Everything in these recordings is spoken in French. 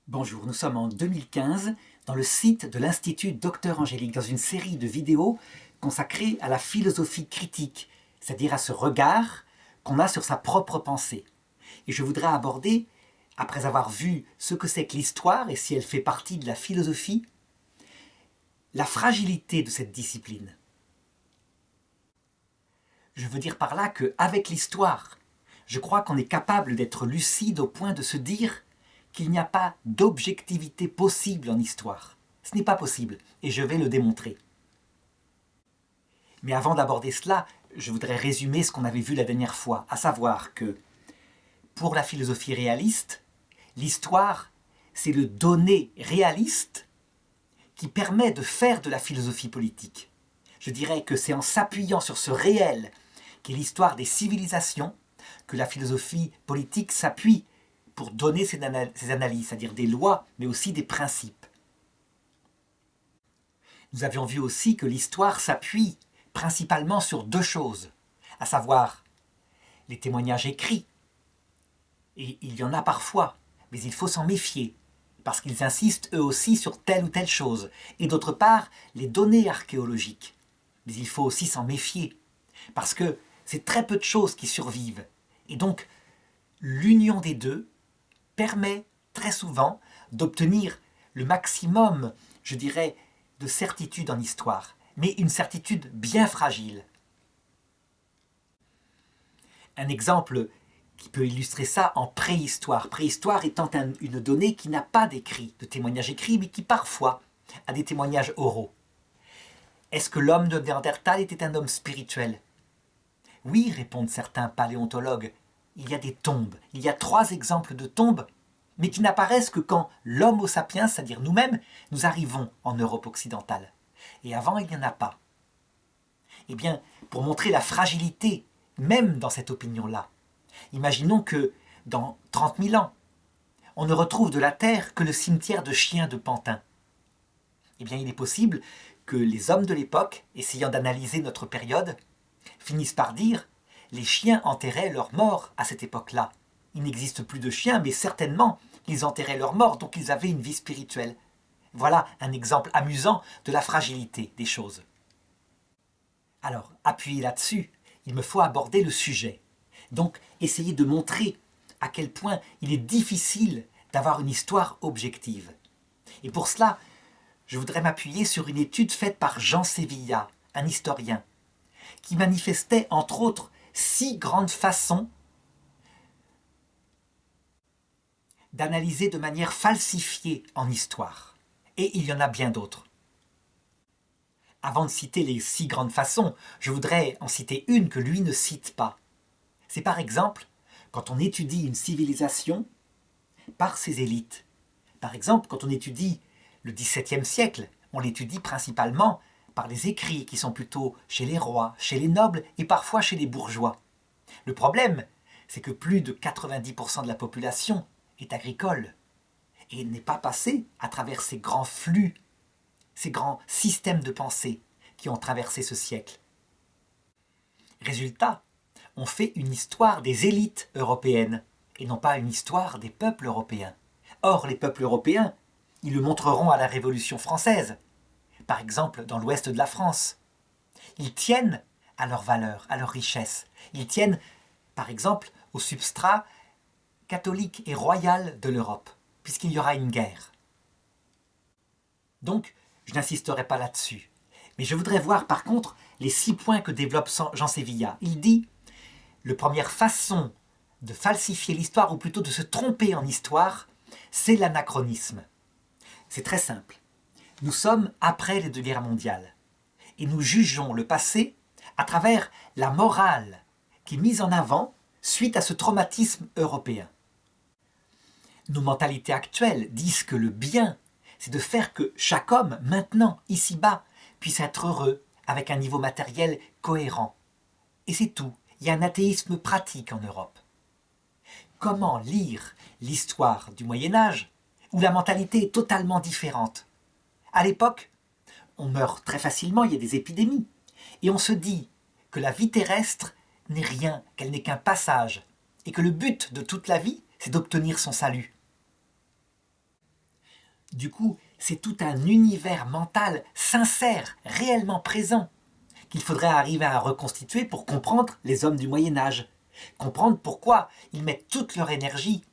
Bonjour, nous sommes en 2015 dans le site de l'Institut Docteur Angélique, dans une série de vidéos consacrées à la philosophie critique, c'est-à-dire à ce regard qu'on a sur sa propre pensée. Et je voudrais aborder, après avoir vu ce que c'est que l'histoire et si elle fait partie de la philosophie, la fragilité de cette discipline. Je veux dire par là qu'avec l'histoire, je crois qu'on est capable d'être lucide au point de se dire qu'il n'y a pas d'objectivité possible en histoire. Ce n'est pas possible, et je vais le démontrer. Mais avant d'aborder cela, je voudrais résumer ce qu'on avait vu la dernière fois, à savoir que, pour la philosophie réaliste, l'histoire, c'est le donné réaliste qui permet de faire de la philosophie politique. Je dirais que c'est en s'appuyant sur ce réel, qui est l'histoire des civilisations, que la philosophie politique s'appuie pour donner ses analyses, c'est-à-dire des lois, mais aussi des principes. Nous avions vu aussi que l'histoire s'appuie principalement sur deux choses, à savoir les témoignages écrits, et il y en a parfois, mais il faut s'en méfier, parce qu'ils insistent eux aussi sur telle ou telle chose, et d'autre part, les données archéologiques. Mais il faut aussi s'en méfier, parce que c'est très peu de choses qui survivent, et donc l'union des deux permet très souvent d'obtenir le maximum, je dirais, de certitude en histoire, mais une certitude bien fragile. Un exemple qui peut illustrer ça en préhistoire. Préhistoire étant une donnée qui n'a pas d'écrit, de témoignages écrits, mais qui parfois a des témoignages oraux. Est-ce que l'homme de Néandertal était un homme spirituel? Oui, répondent certains paléontologues. Il y a des tombes. Il y a 3 exemples de tombes, mais qui n'apparaissent que quand l'homo sapiens, c'est-à-dire nous-mêmes, nous arrivons en Europe occidentale. Et avant, il n'y en a pas. Eh bien, pour montrer la fragilité, même dans cette opinion-là, imaginons que, dans 30 000 ans, on ne retrouve de la Terre que le cimetière de chiens de Pantin. Eh bien, il est possible que les hommes de l'époque, essayant d'analyser notre période, finissent par dire « les chiens enterraient leurs morts à cette époque-là ». Il n'existe plus de chiens, mais certainement, ils enterraient leurs morts, donc ils avaient une vie spirituelle. Voilà un exemple amusant de la fragilité des choses. Alors, appuyé là-dessus, il me faut aborder le sujet. Donc, essayer de montrer à quel point il est difficile d'avoir une histoire objective. Et pour cela, je voudrais m'appuyer sur une étude faite par Jean Sévilla, un historien, qui manifestait entre autres 6 grandes façons d'analyser de manière falsifiée en histoire. Et il y en a bien d'autres. Avant de citer les 6 grandes façons, je voudrais en citer une que lui ne cite pas. C'est par exemple quand on étudie une civilisation par ses élites. Par exemple, quand on étudie le XVIIe siècle, on l'étudie principalement par les écrits qui sont plutôt chez les rois, chez les nobles et parfois chez les bourgeois. Le problème, c'est que plus de 90% de la population est agricole et n'est pas passée à travers ces grands flux, ces grands systèmes de pensée qui ont traversé ce siècle. Résultat, on fait une histoire des élites européennes et non pas une histoire des peuples européens. Or, les peuples européens, ils le montreront à la Révolution française, par exemple dans l'ouest de la France. Ils tiennent à leurs valeurs, à leurs richesses. Ils tiennent, par exemple, au substrat catholique et royal de l'Europe, puisqu'il y aura une guerre. Donc, je n'insisterai pas là-dessus. Mais je voudrais voir par contre les 6 points que développe Jean Sévilla. Il dit « La première façon de falsifier l'histoire, ou plutôt de se tromper en histoire, c'est l'anachronisme. C'est très simple. Nous sommes après les 2 guerres mondiales, et nous jugeons le passé à travers la morale qui est mise en avant suite à ce traumatisme européen. Nos mentalités actuelles disent que le bien, c'est de faire que chaque homme, maintenant, ici-bas, puisse être heureux, avec un niveau matériel cohérent. Et c'est tout. Il y a un athéisme pratique en Europe. Comment lire l'histoire du Moyen-Âge, où la mentalité est totalement différente? À l'époque, on meurt très facilement, il y a des épidémies. Et on se dit que la vie terrestre n'est rien, qu'elle n'est qu'un passage, et que le but de toute la vie, c'est d'obtenir son salut. Du coup, c'est tout un univers mental sincère, réellement présent, qu'il faudrait arriver à reconstituer pour comprendre les hommes du Moyen-Âge. Comprendre pourquoi ils mettent toute leur énergie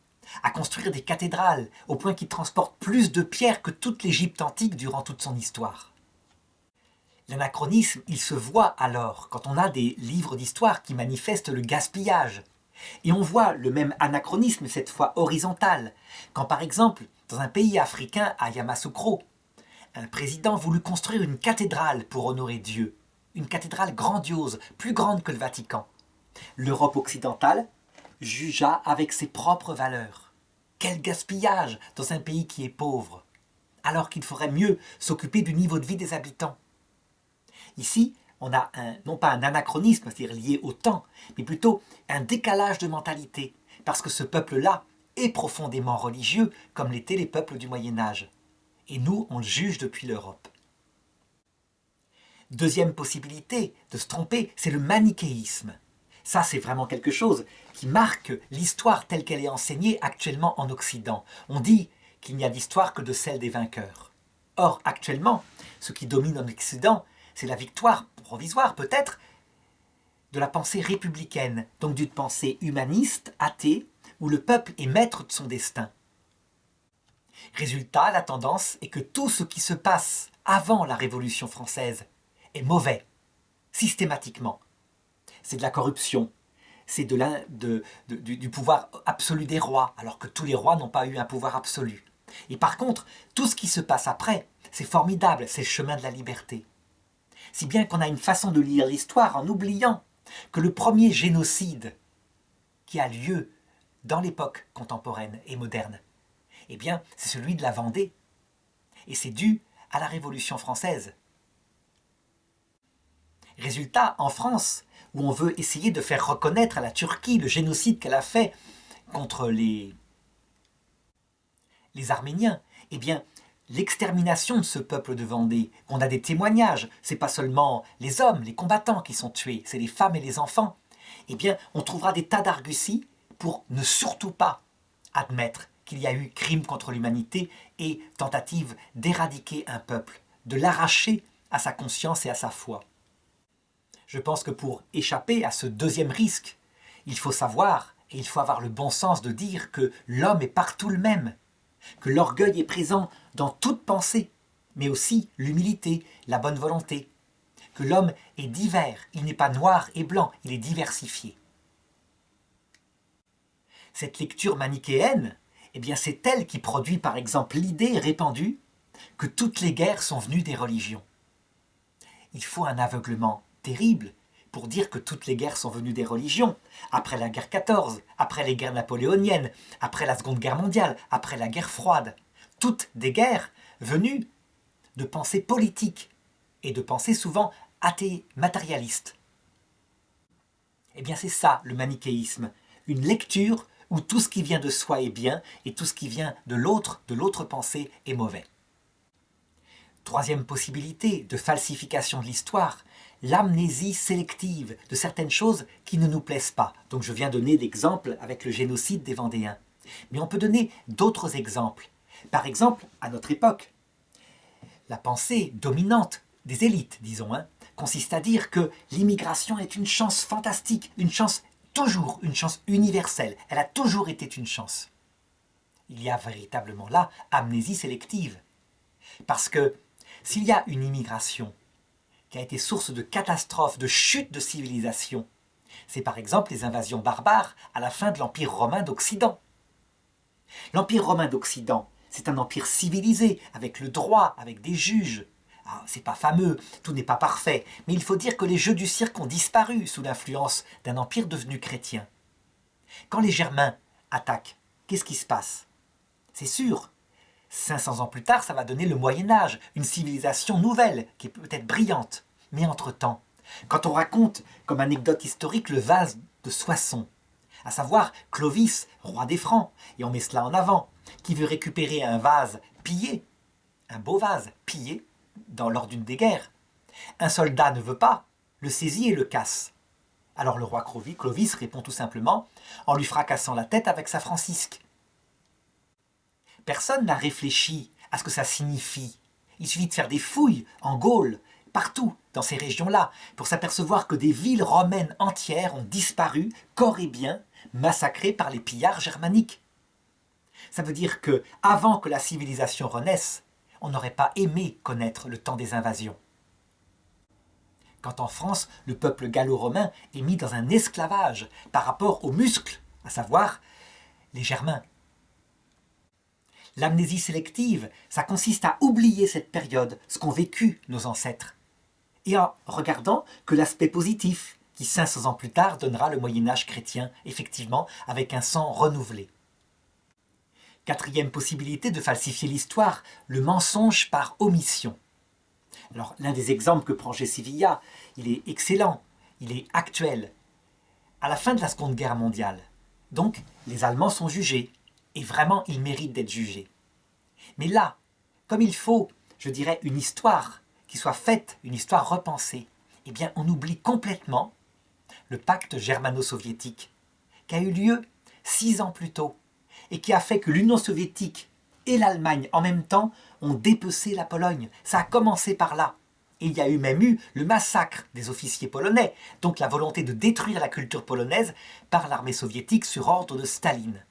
à construire des cathédrales, au point qu'ils transportent plus de pierres que toute l'Égypte antique durant toute son histoire. L'anachronisme, il se voit alors quand on a des livres d'histoire qui manifestent le gaspillage. Et on voit le même anachronisme, cette fois horizontal, quand par exemple, dans un pays africain, à Yamoussoukro, un président voulut construire une cathédrale pour honorer Dieu, une cathédrale grandiose, plus grande que le Vatican. L'Europe occidentale jugea avec ses propres valeurs. Quel gaspillage dans un pays qui est pauvre, alors qu'il faudrait mieux s'occuper du niveau de vie des habitants. Ici, on a non pas un anachronisme, c'est-à-dire lié au temps, mais plutôt un décalage de mentalité, parce que ce peuple-là est profondément religieux, comme l'étaient les peuples du Moyen-Âge. Et nous, on le juge depuis l'Europe. Deuxième possibilité de se tromper, c'est le manichéisme. Ça, c'est vraiment quelque chose qui marque l'histoire telle qu'elle est enseignée actuellement en Occident. On dit qu'il n'y a d'histoire que de celle des vainqueurs. Or, actuellement, ce qui domine en Occident, c'est la victoire provisoire, peut-être, de la pensée républicaine, donc d'une pensée humaniste, athée, où le peuple est maître de son destin. Résultat, la tendance est que tout ce qui se passe avant la Révolution française est mauvais, systématiquement. C'est de la corruption, c'est du pouvoir absolu des rois, alors que tous les rois n'ont pas eu un pouvoir absolu. Et par contre, tout ce qui se passe après, c'est formidable, c'est le chemin de la liberté. Si bien qu'on a une façon de lire l'histoire en oubliant que le premier génocide qui a lieu dans l'époque contemporaine et moderne, eh bien, c'est celui de la Vendée. Et c'est dû à la Révolution française. Résultat, en France, où on veut essayer de faire reconnaître à la Turquie le génocide qu'elle a fait contre les Arméniens, eh bien, l'extermination de ce peuple de Vendée, on a des témoignages, c'est pas seulement les hommes, les combattants qui sont tués, c'est les femmes et les enfants, eh bien, on trouvera des tas d'arguties pour ne surtout pas admettre qu'il y a eu crime contre l'humanité et tentative d'éradiquer un peuple, de l'arracher à sa conscience et à sa foi. Je pense que pour échapper à ce deuxième risque, il faut savoir et il faut avoir le bon sens de dire que l'homme est partout le même, que l'orgueil est présent dans toute pensée, mais aussi l'humilité, la bonne volonté, que l'homme est divers, il n'est pas noir et blanc, il est diversifié. Cette lecture manichéenne, eh bien c'est elle qui produit par exemple l'idée répandue que toutes les guerres sont venues des religions. Il faut un aveuglement terrible pour dire que toutes les guerres sont venues des religions. Après la guerre 14, après les guerres napoléoniennes, après la Seconde Guerre mondiale, après la guerre froide. Toutes des guerres venues de pensées politiques et de pensées souvent athées, matérialistes. Eh bien c'est ça le manichéisme, une lecture où tout ce qui vient de soi est bien et tout ce qui vient de l'autre pensée est mauvais. Troisième possibilité de falsification de l'histoire, l'amnésie sélective de certaines choses qui ne nous plaisent pas. Donc je viens donner l'exemple avec le génocide des Vendéens. Mais on peut donner d'autres exemples. Par exemple, à notre époque, la pensée dominante des élites, disons, consiste à dire que l'immigration est une chance fantastique, une chance toujours, une chance universelle. Elle a toujours été une chance. Il y a véritablement là amnésie sélective. Parce que s'il y a une immigration qui a été source de catastrophes, de chute de civilisation, c'est par exemple les invasions barbares à la fin de l'Empire romain d'Occident. L'Empire romain d'Occident, c'est un empire civilisé, avec le droit, avec des juges. Ah, c'est pas fameux, tout n'est pas parfait, mais il faut dire que les jeux du cirque ont disparu sous l'influence d'un empire devenu chrétien. Quand les Germains attaquent, qu'est-ce qui se passe? C'est sûr, 500 ans plus tard, ça va donner le Moyen-Âge, une civilisation nouvelle, qui est peut-être brillante. Mais entre-temps, quand on raconte comme anecdote historique le vase de Soissons, à savoir Clovis, roi des Francs, et on met cela en avant, qui veut récupérer un vase pillé, un beau vase pillé, lors d'une des guerres. Un soldat ne veut pas, le saisit et le casse. Alors le roi Clovis répond tout simplement en lui fracassant la tête avec sa francisque. Personne n'a réfléchi à ce que ça signifie. Il suffit de faire des fouilles en Gaule, partout dans ces régions-là, pour s'apercevoir que des villes romaines entières ont disparu, corps et biens, massacrées par les pillards germaniques. Ça veut dire que, avant que la civilisation renaisse, on n'aurait pas aimé connaître le temps des invasions. Quand en France, le peuple gallo-romain est mis dans un esclavage par rapport aux muscles, à savoir les Germains. L'amnésie sélective, ça consiste à oublier cette période, ce qu'ont vécu nos ancêtres, et en regardant que l'aspect positif, qui 500 ans plus tard donnera le Moyen-Âge chrétien, effectivement, avec un sang renouvelé. Quatrième possibilité de falsifier l'histoire, le mensonge par omission. Alors, l'un des exemples que prend Jesse Villa, il est excellent, il est actuel. À la fin de la Seconde Guerre mondiale, donc, les Allemands sont jugés, et vraiment, ils méritent d'être jugés. Mais là, comme il faut, je dirais, une histoire qui soit faite, une histoire repensée, eh bien, on oublie complètement le pacte germano-soviétique qui a eu lieu 6 ans plus tôt et qui a fait que l'Union soviétique et l'Allemagne, en même temps, ont dépecé la Pologne. Ça a commencé par là. Et il y a même eu le massacre des officiers polonais, donc la volonté de détruire la culture polonaise par l'armée soviétique sur ordre de Staline.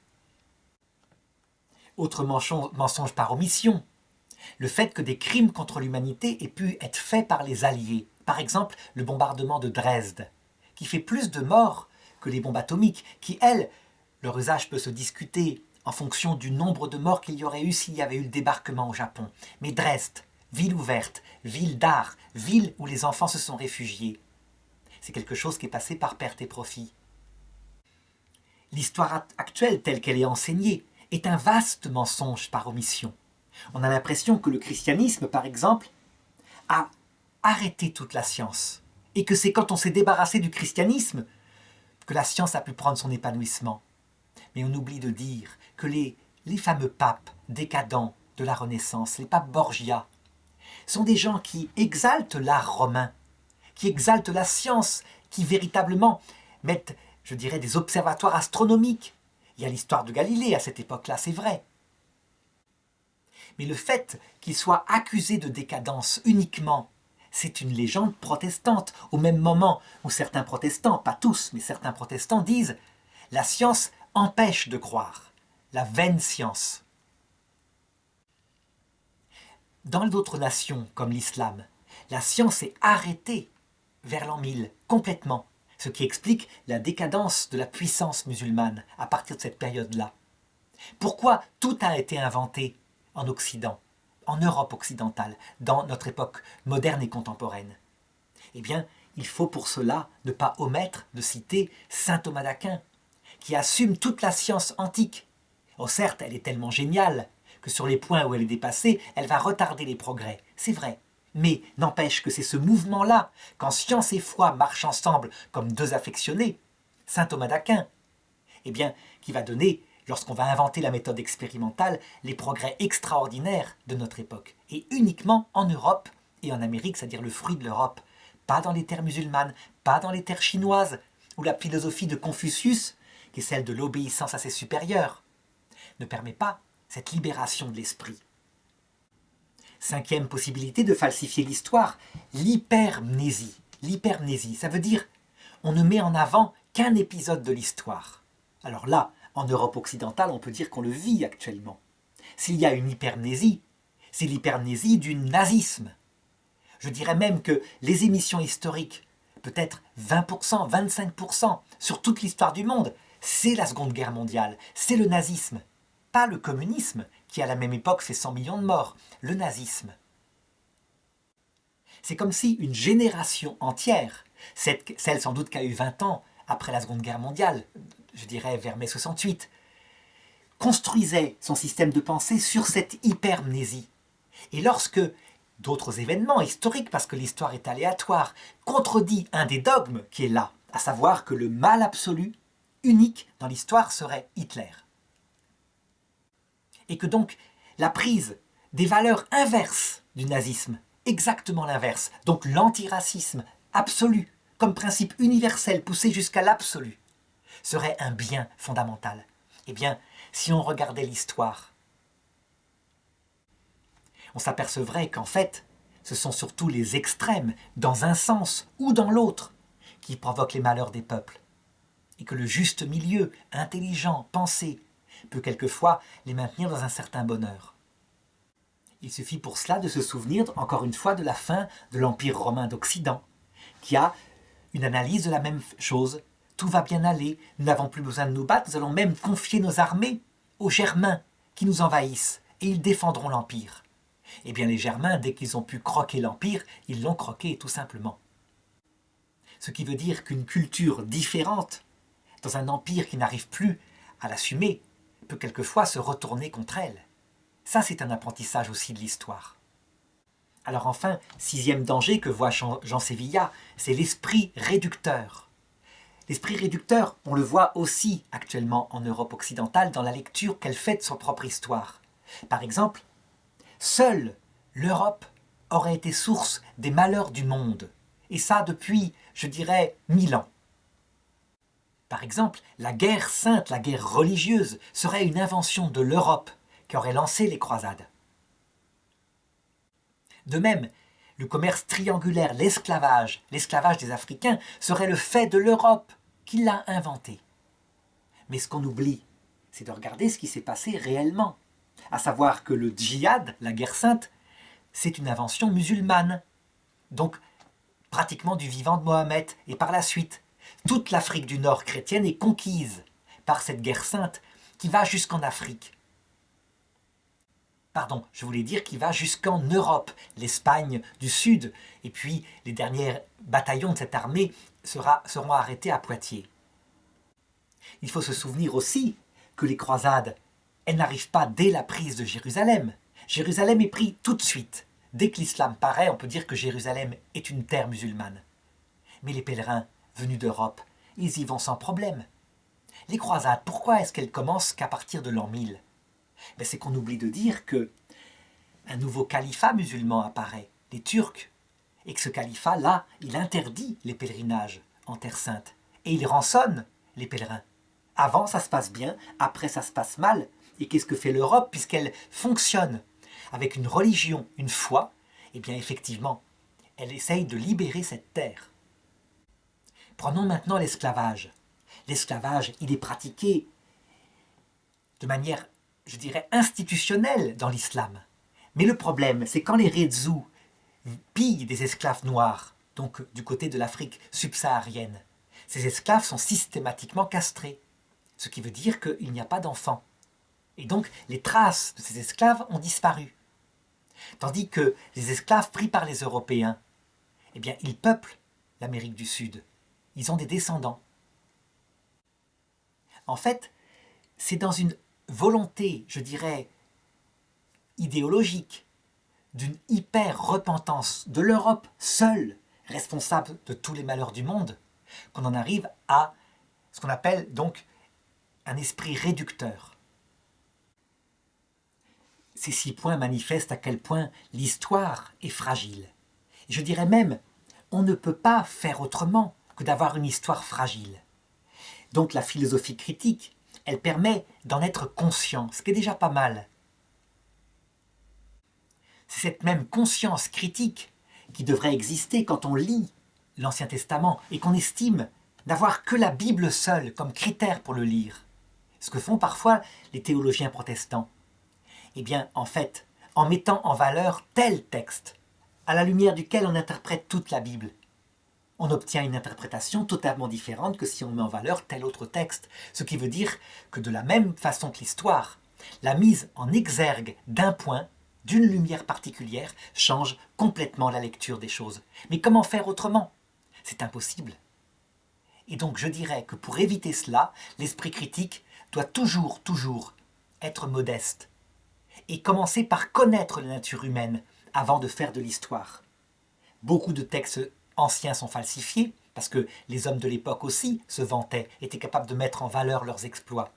Autre mensonge par omission, le fait que des crimes contre l'humanité aient pu être faits par les Alliés. Par exemple, le bombardement de Dresde, qui fait plus de morts que les bombes atomiques, qui, elles, leur usage peut se discuter en fonction du nombre de morts qu'il y aurait eu s'il y avait eu le débarquement au Japon. Mais Dresde, ville ouverte, ville d'art, ville où les enfants se sont réfugiés, c'est quelque chose qui est passé par perte et profit. L'histoire actuelle telle qu'elle est enseignée est un vaste mensonge par omission. On a l'impression que le christianisme, par exemple, a arrêté toute la science, et que c'est quand on s'est débarrassé du christianisme que la science a pu prendre son épanouissement. Mais on oublie de dire que les fameux papes décadents de la Renaissance, les papes Borgia, sont des gens qui exaltent l'art romain, qui exaltent la science, qui véritablement mettent, je dirais, des observatoires astronomiques. Il y a l'histoire de Galilée à cette époque-là, c'est vrai. Mais le fait qu'ils soient accusés de décadence uniquement, c'est une légende protestante, au même moment où certains protestants, pas tous, mais certains protestants disent « la science empêche de croire, la vaine science ». Dans d'autres nations, comme l'islam, la science est arrêtée vers l'an 1000, complètement, ce qui explique la décadence de la puissance musulmane à partir de cette période-là. Pourquoi tout a été inventé en Occident, en Europe occidentale, dans notre époque moderne et contemporaine? Eh bien, il faut pour cela ne pas omettre de citer saint Thomas d'Aquin, qui assume toute la science antique. Oh, certes, elle est tellement géniale que sur les points où elle est dépassée, elle va retarder les progrès, c'est vrai. Mais n'empêche que c'est ce mouvement-là, quand science et foi marchent ensemble comme deux affectionnés, saint Thomas d'Aquin, eh bien, qui va donner, lorsqu'on va inventer la méthode expérimentale, les progrès extraordinaires de notre époque. Et uniquement en Europe et en Amérique, c'est-à-dire le fruit de l'Europe. Pas dans les terres musulmanes, pas dans les terres chinoises, où la philosophie de Confucius, qui est celle de l'obéissance à ses supérieurs, ne permet pas cette libération de l'esprit. Cinquième possibilité de falsifier l'histoire, l'hypermnésie. L'hypermnésie, ça veut dire on ne met en avant qu'un épisode de l'histoire. Alors là, en Europe occidentale, on peut dire qu'on le vit actuellement. S'il y a une hypermnésie, c'est l'hypermnésie du nazisme. Je dirais même que les émissions historiques, peut-être 20%, 25% sur toute l'histoire du monde, c'est la Seconde Guerre mondiale, c'est le nazisme. Pas le communisme, qui à la même époque fait 100 millions de morts, le nazisme. C'est comme si une génération entière, celle sans doute qui a eu 20 ans après la Seconde Guerre mondiale, je dirais vers mai 68, construisait son système de pensée sur cette hypermnésie. Et lorsque d'autres événements historiques, parce que l'histoire est aléatoire, contredit un des dogmes qui est là, à savoir que le mal absolu, unique dans l'histoire, serait Hitler. Et que donc la prise des valeurs inverses du nazisme, exactement l'inverse, donc l'antiracisme absolu, comme principe universel poussé jusqu'à l'absolu, serait un bien fondamental. Eh bien, si on regardait l'histoire, on s'apercevrait qu'en fait, ce sont surtout les extrêmes, dans un sens ou dans l'autre, qui provoquent les malheurs des peuples. Et que le juste milieu, intelligent, pensé, peut quelquefois les maintenir dans un certain bonheur. Il suffit pour cela de se souvenir, encore une fois, de la fin de l'Empire romain d'Occident, qui a une analyse de la même chose. Tout va bien aller, nous n'avons plus besoin de nous battre, nous allons même confier nos armées aux Germains qui nous envahissent, et ils défendront l'Empire. Eh bien les Germains, dès qu'ils ont pu croquer l'Empire, ils l'ont croqué tout simplement. Ce qui veut dire qu'une culture différente, dans un empire qui n'arrive plus à l'assumer, peut quelquefois se retourner contre elle. Ça, c'est un apprentissage aussi de l'histoire. Alors enfin, sixième danger que voit Jean Sévillia, c'est l'esprit réducteur. L'esprit réducteur, on le voit aussi actuellement en Europe occidentale dans la lecture qu'elle fait de son propre histoire. Par exemple, seule l'Europe aurait été source des malheurs du monde, et ça depuis, je dirais, 1000 ans. Par exemple, la guerre sainte, la guerre religieuse, serait une invention de l'Europe qui aurait lancé les croisades. De même, le commerce triangulaire, l'esclavage des Africains, serait le fait de l'Europe qui l'a inventé. Mais ce qu'on oublie, c'est de regarder ce qui s'est passé réellement. À savoir que le djihad, la guerre sainte, c'est une invention musulmane. Donc, pratiquement du vivant de Mohammed. Et par la suite, toute l'Afrique du Nord chrétienne est conquise par cette guerre sainte qui va jusqu'en Afrique. Pardon, je voulais dire qui va jusqu'en Europe, l'Espagne du Sud, et puis les derniers bataillons de cette armée seront arrêtés à Poitiers. Il faut se souvenir aussi que les croisades, elles n'arrivent pas dès la prise de Jérusalem. Jérusalem est prise tout de suite. Dès que l'islam paraît, on peut dire que Jérusalem est une terre musulmane. Mais les pèlerins venus d'Europe, ils y vont sans problème. Les croisades, pourquoi est-ce qu'elles commencent qu'à partir de l'an 1000 ? C'est qu'on oublie de dire que un nouveau califat musulman apparaît, les Turcs, et que ce califat-là, il interdit les pèlerinages en Terre Sainte, et il rançonne les pèlerins. Avant, ça se passe bien, après, ça se passe mal. Et qu'est-ce que fait l'Europe, puisqu'elle fonctionne avec une religion, une foi ? Eh bien, effectivement, elle essaye de libérer cette terre. Prenons maintenant l'esclavage. L'esclavage, il est pratiqué de manière, je dirais, institutionnelle dans l'islam. Mais le problème, c'est quand les Redzous pillent des esclaves noirs, donc du côté de l'Afrique subsaharienne, ces esclaves sont systématiquement castrés, ce qui veut dire qu'il n'y a pas d'enfants. Et donc, les traces de ces esclaves ont disparu. Tandis que les esclaves pris par les Européens, eh bien, ils peuplent l'Amérique du Sud. Ils ont des descendants. En fait, c'est dans une volonté, je dirais, idéologique, d'une hyper-repentance de l'Europe seule, responsable de tous les malheurs du monde, qu'on en arrive à ce qu'on appelle donc un esprit réducteur. Ces 6 points manifestent à quel point l'histoire est fragile. Et je dirais même, on ne peut pas faire autrement que d'avoir une histoire fragile. Donc la philosophie critique, elle permet d'en être conscient, ce qui est déjà pas mal. C'est cette même conscience critique qui devrait exister quand on lit l'Ancien Testament et qu'on estime n'avoir que la Bible seule comme critère pour le lire. Ce que font parfois les théologiens protestants. Eh bien, en fait, en mettant en valeur tel texte, à la lumière duquel on interprète toute la Bible, on obtient une interprétation totalement différente que si on met en valeur tel autre texte. Ce qui veut dire que de la même façon que l'histoire, la mise en exergue d'un point, d'une lumière particulière, change complètement la lecture des choses. Mais comment faire autrement ? C'est impossible. Et donc je dirais que pour éviter cela, l'esprit critique doit toujours être modeste. Et commencer par connaître la nature humaine avant de faire de l'histoire. Beaucoup de textes anciens sont falsifiés, parce que les hommes de l'époque aussi se vantaient, étaient capables de mettre en valeur leurs exploits.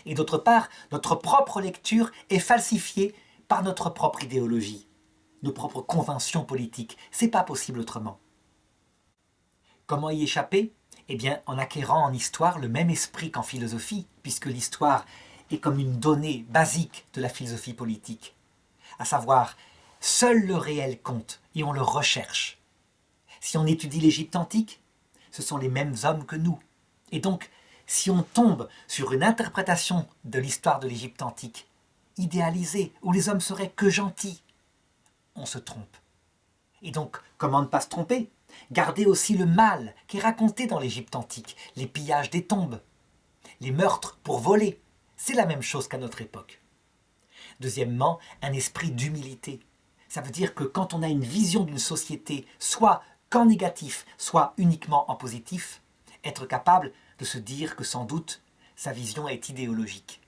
Et d'autre part, notre propre lecture est falsifiée par notre propre idéologie, nos propres conventions politiques. C'est pas possible autrement. Comment y échapper ? Eh bien, en acquérant en histoire le même esprit qu'en philosophie, puisque l'histoire est comme une donnée basique de la philosophie politique. À savoir, Seul le réel compte et on le recherche. Si on étudie l'Égypte antique, ce sont les mêmes hommes que nous. Et donc, si on tombe sur une interprétation de l'histoire de l'Égypte antique idéalisée, où les hommes seraient que gentils, on se trompe. Et donc, comment ne pas se tromper? Garder aussi le mal qui est raconté dans l'Égypte antique, les pillages des tombes, les meurtres pour voler. C'est la même chose qu'à notre époque. Deuxièmement, un esprit d'humilité. Ça veut dire que quand on a une vision d'une société, soit qu'en négatif, soit uniquement en positif, être capable de se dire que sans doute sa vision est idéologique.